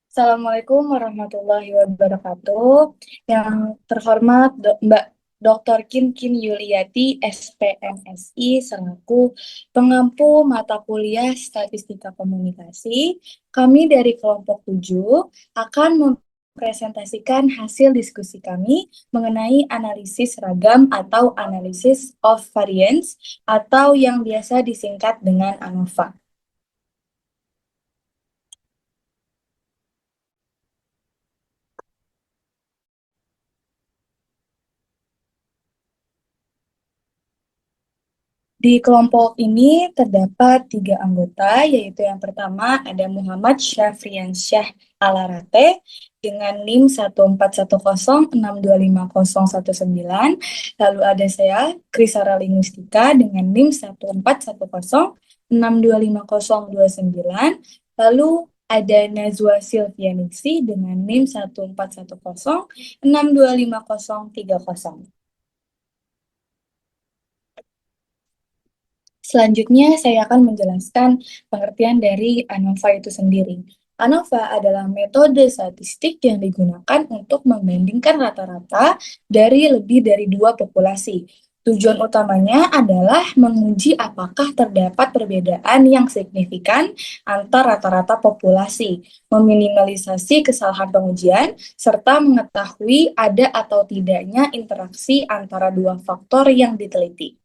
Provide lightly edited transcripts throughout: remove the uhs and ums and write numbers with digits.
Assalamualaikum warahmatullahi wabarakatuh. Yang terhormat Mbak Dr. Kim Yuliati, SPMSI, selaku pengampu mata kuliah Statistika Komunikasi. Kami dari kelompok 7 akan mempresentasikan hasil diskusi kami mengenai analisis ragam atau analysis of variance atau yang biasa disingkat dengan ANOVA. Di kelompok ini terdapat 3 anggota, yaitu yang pertama ada Muhammad Syafriansyah Alarate dengan NIM 14106250019. Lalu ada saya, Krisara Linguistika dengan NIM 14106250029. Lalu ada Nazwa Silvianiksi dengan NIM 14106250030. Selanjutnya, saya akan menjelaskan pengertian dari ANOVA itu sendiri. ANOVA adalah metode statistik yang digunakan untuk membandingkan rata-rata dari lebih dari dua populasi. Tujuan utamanya adalah menguji apakah terdapat perbedaan yang signifikan antar rata-rata populasi, meminimalisasi kesalahan pengujian, serta mengetahui ada atau tidaknya interaksi antara dua faktor yang diteliti.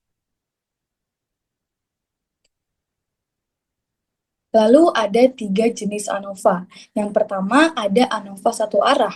Lalu ada 3 jenis ANOVA. Yang pertama ada ANOVA satu arah.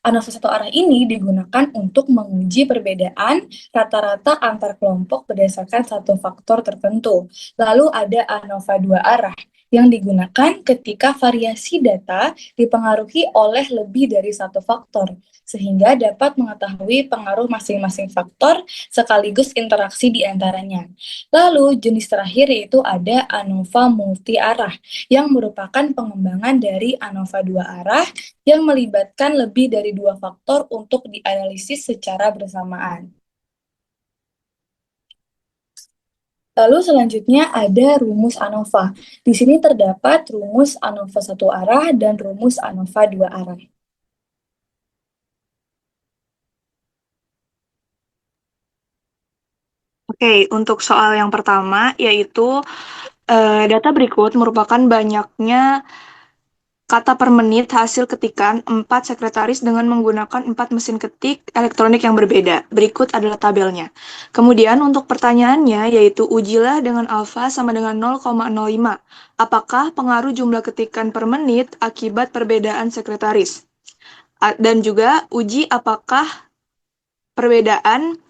ANOVA satu arah ini digunakan untuk menguji perbedaan rata-rata antar kelompok berdasarkan satu faktor tertentu. Lalu ada ANOVA dua arah yang digunakan ketika variasi data dipengaruhi oleh lebih dari satu faktor, sehingga dapat mengetahui pengaruh masing-masing faktor sekaligus interaksi di antaranya. Lalu jenis terakhir yaitu ada ANOVA multi arah yang merupakan pengembangan dari ANOVA dua arah yang melibatkan lebih dari dua faktor untuk dianalisis secara bersamaan. Lalu selanjutnya ada rumus ANOVA. Di sini terdapat rumus ANOVA satu arah dan rumus ANOVA dua arah. Oke, untuk soal yang pertama, yaitu data berikut merupakan banyaknya kata per menit hasil ketikan 4 sekretaris dengan menggunakan 4 mesin ketik elektronik yang berbeda. Berikut adalah tabelnya. Kemudian untuk pertanyaannya, yaitu ujilah dengan alfa sama dengan 0,05. Apakah pengaruh jumlah ketikan per menit akibat perbedaan sekretaris? Dan juga uji apakah perbedaan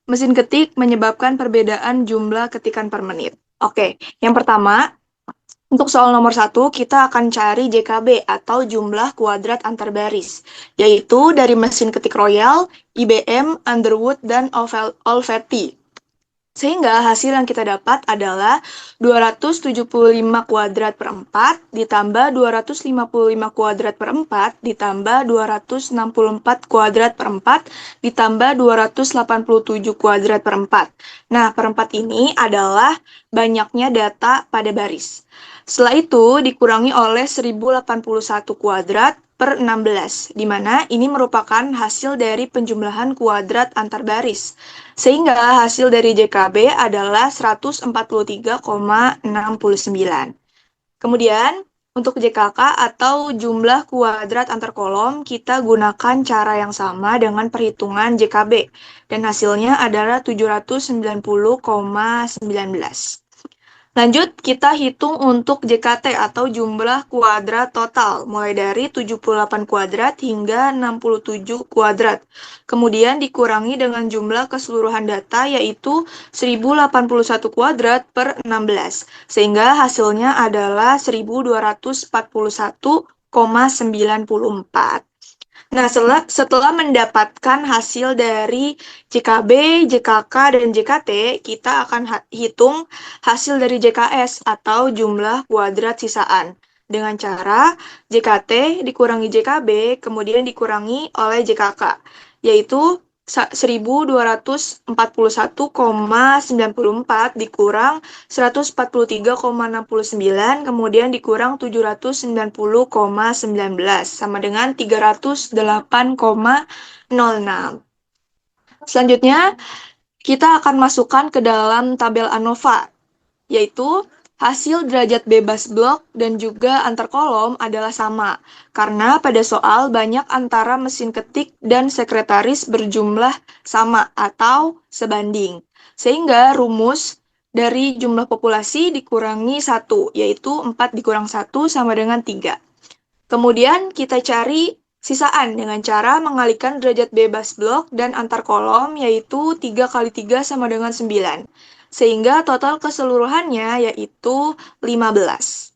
mesin ketik menyebabkan perbedaan jumlah ketikan per menit. Oke, yang pertama, untuk soal nomor 1, kita akan cari JKB atau jumlah kuadrat antar baris, yaitu dari mesin ketik Royal, IBM, Underwood, dan Olivetti. Sehingga hasil yang kita dapat adalah 275 kuadrat per 4 ditambah 255 kuadrat per 4 ditambah 264 kuadrat per 4 ditambah 287 kuadrat per 4. Nah, per 4 ini adalah banyaknya data pada baris. Setelah itu dikurangi oleh 1081 kuadrat per 16, di mana ini merupakan hasil dari penjumlahan kuadrat antar baris. Sehingga hasil dari JKB adalah 143,69. Kemudian, untuk JKK atau jumlah kuadrat antar kolom, kita gunakan cara yang sama dengan perhitungan JKB. Dan hasilnya adalah 790,19. Lanjut, kita hitung untuk JKT atau jumlah kuadrat total, mulai dari 78 kuadrat hingga 67 kuadrat. Kemudian dikurangi dengan jumlah keseluruhan data, yaitu 1081 kuadrat per 16, sehingga hasilnya adalah 1241,94. Nah, setelah mendapatkan hasil dari JKB, JKK, dan JKT, kita akan hitung hasil dari JKS atau jumlah kuadrat sisaan. Dengan cara JKT dikurangi JKB, kemudian dikurangi oleh JKK, yaitu 1241,94 dikurang 143,69, kemudian dikurang 790,19, sama dengan 308,06. Selanjutnya, kita akan masukkan ke dalam tabel ANOVA, yaitu hasil derajat bebas blok dan juga antar kolom adalah sama, karena pada soal banyak antara mesin ketik dan sekretaris berjumlah sama atau sebanding. Sehingga rumus dari jumlah populasi dikurangi 1, yaitu 4 dikurang 1 sama dengan 3. Kemudian kita cari sisaan dengan cara mengalihkan derajat bebas blok dan antar kolom, yaitu 3 kali 3 sama dengan 9. Sehingga total keseluruhannya yaitu 15.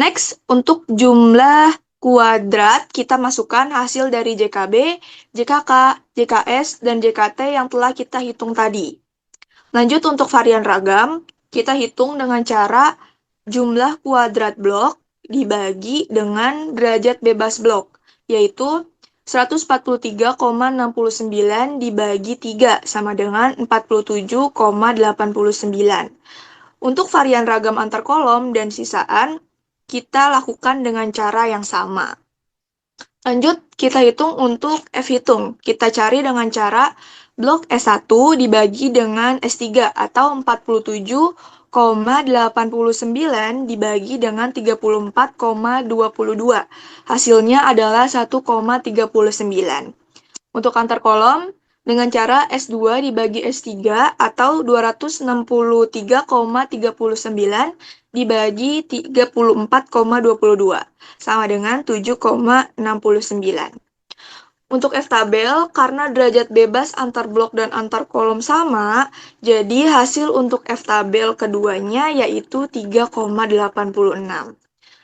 Next, untuk jumlah kuadrat, kita masukkan hasil dari JKB, JKK, JKS, dan JKT yang telah kita hitung tadi. Lanjut untuk varian ragam, kita hitung dengan cara jumlah kuadrat blok dibagi dengan derajat bebas blok, yaitu 143,69 dibagi 3 sama dengan 47,89. Untuk varian ragam antar kolom dan sisaan, kita lakukan dengan cara yang sama. Lanjut, kita hitung untuk F hitung. Kita cari dengan cara blok S1 dibagi dengan S3 atau 47,89 dibagi dengan 34,22. Hasilnya adalah 1,39. Untuk antar kolom, dengan cara S2 dibagi S3 atau 263,39 dibagi 34,22, sama dengan 7,69. Untuk F tabel, karena derajat bebas antar blok dan antar kolom sama, jadi hasil untuk F tabel keduanya yaitu 3,86.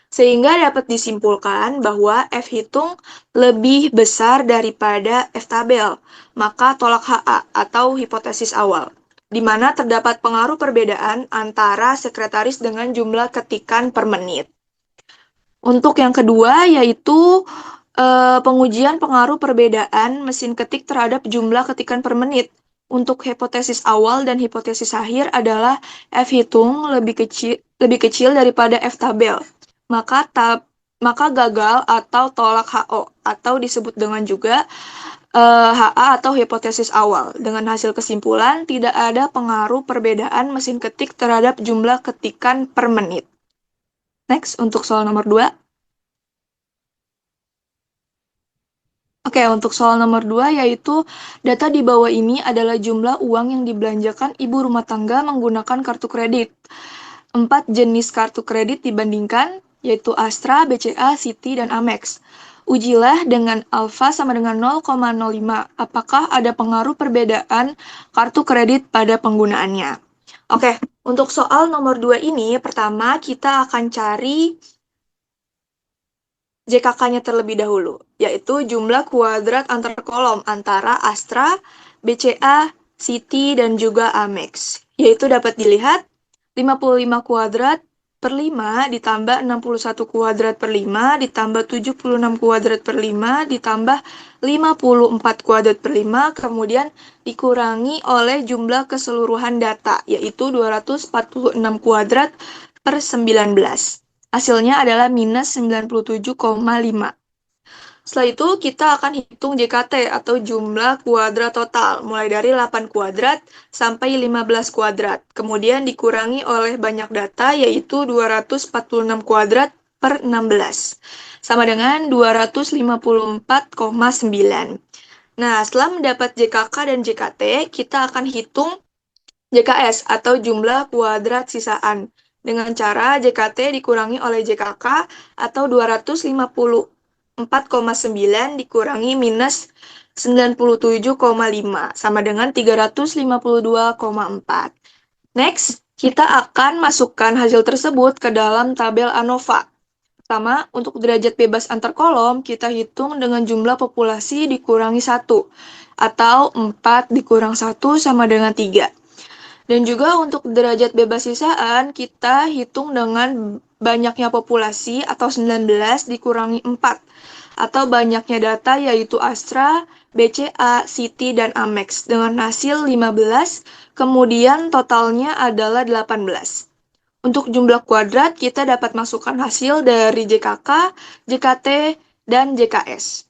Sehingga dapat disimpulkan bahwa F hitung lebih besar daripada F tabel, maka tolak HA atau hipotesis awal, di mana terdapat pengaruh perbedaan antara sekretaris dengan jumlah ketikan per menit. Untuk yang kedua yaitu pengujian pengaruh perbedaan mesin ketik terhadap jumlah ketikan per menit. Untuk hipotesis awal dan hipotesis akhir adalah F hitung lebih kecil daripada F tabel. Maka gagal atau tolak HO atau disebut dengan juga HA atau hipotesis awal. Dengan hasil kesimpulan tidak ada pengaruh perbedaan mesin ketik terhadap jumlah ketikan per menit. Next, untuk soal nomor 2. Oke, untuk soal nomor 2 yaitu data di bawah ini adalah jumlah uang yang dibelanjakan ibu rumah tangga menggunakan kartu kredit. 4 jenis kartu kredit dibandingkan, yaitu Astra, BCA, Citi, dan Amex. Ujilah dengan alfa sama dengan 0,05. Apakah ada pengaruh perbedaan kartu kredit pada penggunaannya? Oke, untuk soal nomor 2 ini, pertama kita akan cari JKK-nya terlebih dahulu, yaitu jumlah kuadrat antar kolom antara Astra, BCA, Citi, dan juga Amex. Yaitu dapat dilihat 55 kuadrat per 5 ditambah 61 kuadrat per 5 ditambah 76 kuadrat per 5 ditambah 54 kuadrat per 5 kemudian dikurangi oleh jumlah keseluruhan data, yaitu 246 kuadrat per 19. Hasilnya adalah minus 97,5. Setelah itu, kita akan hitung JKT atau jumlah kuadrat total, mulai dari 8 kuadrat sampai 15 kuadrat. Kemudian dikurangi oleh banyak data, yaitu 246 kuadrat per 16, sama dengan 254,9. Nah, setelah mendapat JKK dan JKT, kita akan hitung JKS atau jumlah kuadrat sisaan dengan cara JKT dikurangi oleh JKK atau 254,9 dikurangi minus 97,5 sama dengan 352,4. Next, kita akan masukkan hasil tersebut ke dalam tabel ANOVA. Pertama, untuk derajat bebas antar kolom, kita hitung dengan jumlah populasi dikurangi 1 atau 4 dikurang 1 sama dengan 3. Dan juga untuk derajat bebas sisaan, kita hitung dengan banyaknya populasi atau 19 dikurangi 4. Atau banyaknya data yaitu Astra, BCA, Citi, dan Amex dengan hasil 15, kemudian totalnya adalah 18. Untuk jumlah kuadrat, kita dapat masukkan hasil dari JKK, JKT, dan JKS.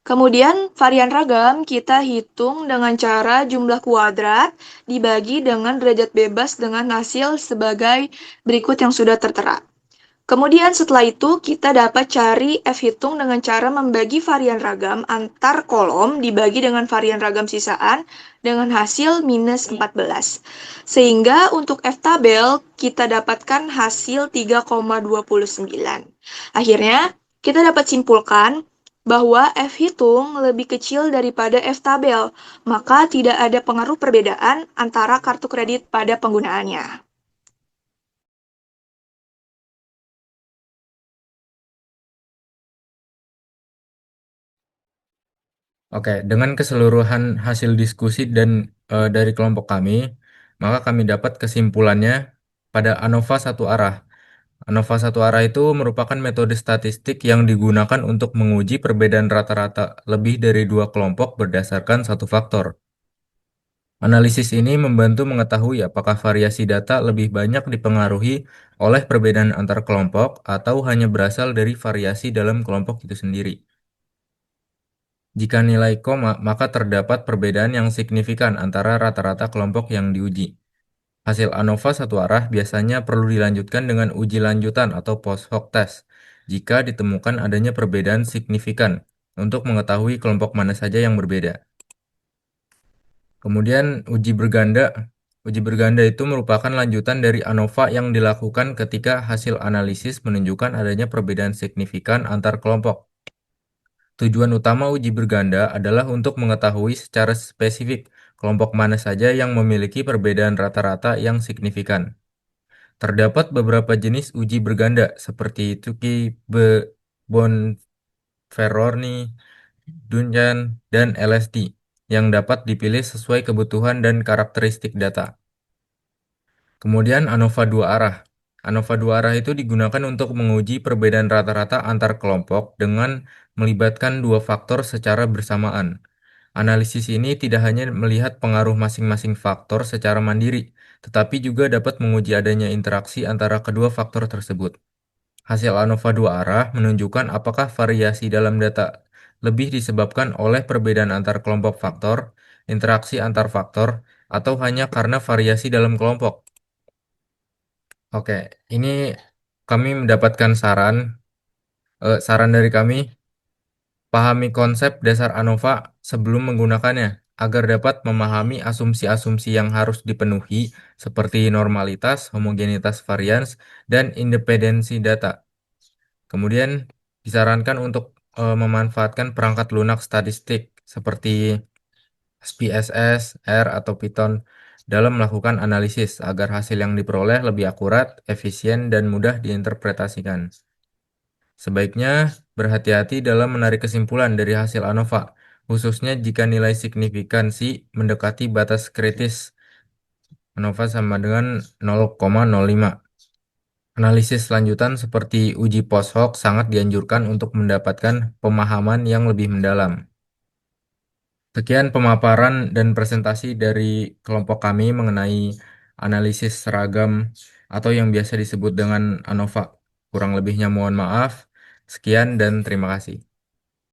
Kemudian, varian ragam kita hitung dengan cara jumlah kuadrat dibagi dengan derajat bebas dengan hasil sebagai berikut yang sudah tertera. Kemudian setelah itu kita dapat cari F hitung dengan cara membagi varian ragam antar kolom dibagi dengan varian ragam sisaan dengan hasil minus 14. Sehingga untuk F tabel kita dapatkan hasil 3,29. Akhirnya kita dapat simpulkan bahwa F hitung lebih kecil daripada F tabel, maka tidak ada pengaruh perbedaan antara kartu kredit pada penggunaannya. Oke, dengan keseluruhan hasil diskusi dan dari kelompok kami, maka kami dapat kesimpulannya pada ANOVA satu arah. ANOVA satu arah itu merupakan metode statistik yang digunakan untuk menguji perbedaan rata-rata lebih dari dua kelompok berdasarkan satu faktor. Analisis ini membantu mengetahui apakah variasi data lebih banyak dipengaruhi oleh perbedaan antar kelompok atau hanya berasal dari variasi dalam kelompok itu sendiri. Jika nilai koma, maka terdapat perbedaan yang signifikan antara rata-rata kelompok yang diuji. Hasil ANOVA satu arah biasanya perlu dilanjutkan dengan uji lanjutan atau post hoc test jika ditemukan adanya perbedaan signifikan untuk mengetahui kelompok mana saja yang berbeda. Kemudian uji berganda. Uji berganda itu merupakan lanjutan dari ANOVA yang dilakukan ketika hasil analisis menunjukkan adanya perbedaan signifikan antar kelompok. Tujuan utama uji berganda adalah untuk mengetahui secara spesifik kelompok mana saja yang memiliki perbedaan rata-rata yang signifikan. Terdapat beberapa jenis uji berganda seperti Tukey, Bonferroni, Duncan, dan LSD yang dapat dipilih sesuai kebutuhan dan karakteristik data. Kemudian ANOVA dua arah. ANOVA dua arah itu digunakan untuk menguji perbedaan rata-rata antar kelompok dengan melibatkan dua faktor secara bersamaan. Analisis ini tidak hanya melihat pengaruh masing-masing faktor secara mandiri, tetapi juga dapat menguji adanya interaksi antara kedua faktor tersebut. Hasil ANOVA dua arah menunjukkan apakah variasi dalam data lebih disebabkan oleh perbedaan antar kelompok faktor, interaksi antar faktor, atau hanya karena variasi dalam kelompok. Oke, ini kami mendapatkan saran dari kami, pahami konsep dasar ANOVA sebelum menggunakannya, agar dapat memahami asumsi-asumsi yang harus dipenuhi, seperti normalitas, homogenitas varians, dan independensi data. Kemudian disarankan untuk memanfaatkan perangkat lunak statistik seperti SPSS, R, atau Python dalam melakukan analisis agar hasil yang diperoleh lebih akurat, efisien, dan mudah diinterpretasikan. Sebaiknya berhati-hati dalam menarik kesimpulan dari hasil ANOVA, khususnya jika nilai signifikansi mendekati batas kritis. ANOVA sama dengan 0,05. Analisis lanjutan seperti uji post hoc sangat dianjurkan untuk mendapatkan pemahaman yang lebih mendalam. Sekian pemaparan dan presentasi dari kelompok kami mengenai analisis seragam atau yang biasa disebut dengan ANOVA. Kurang lebihnya mohon maaf. Sekian dan terima kasih.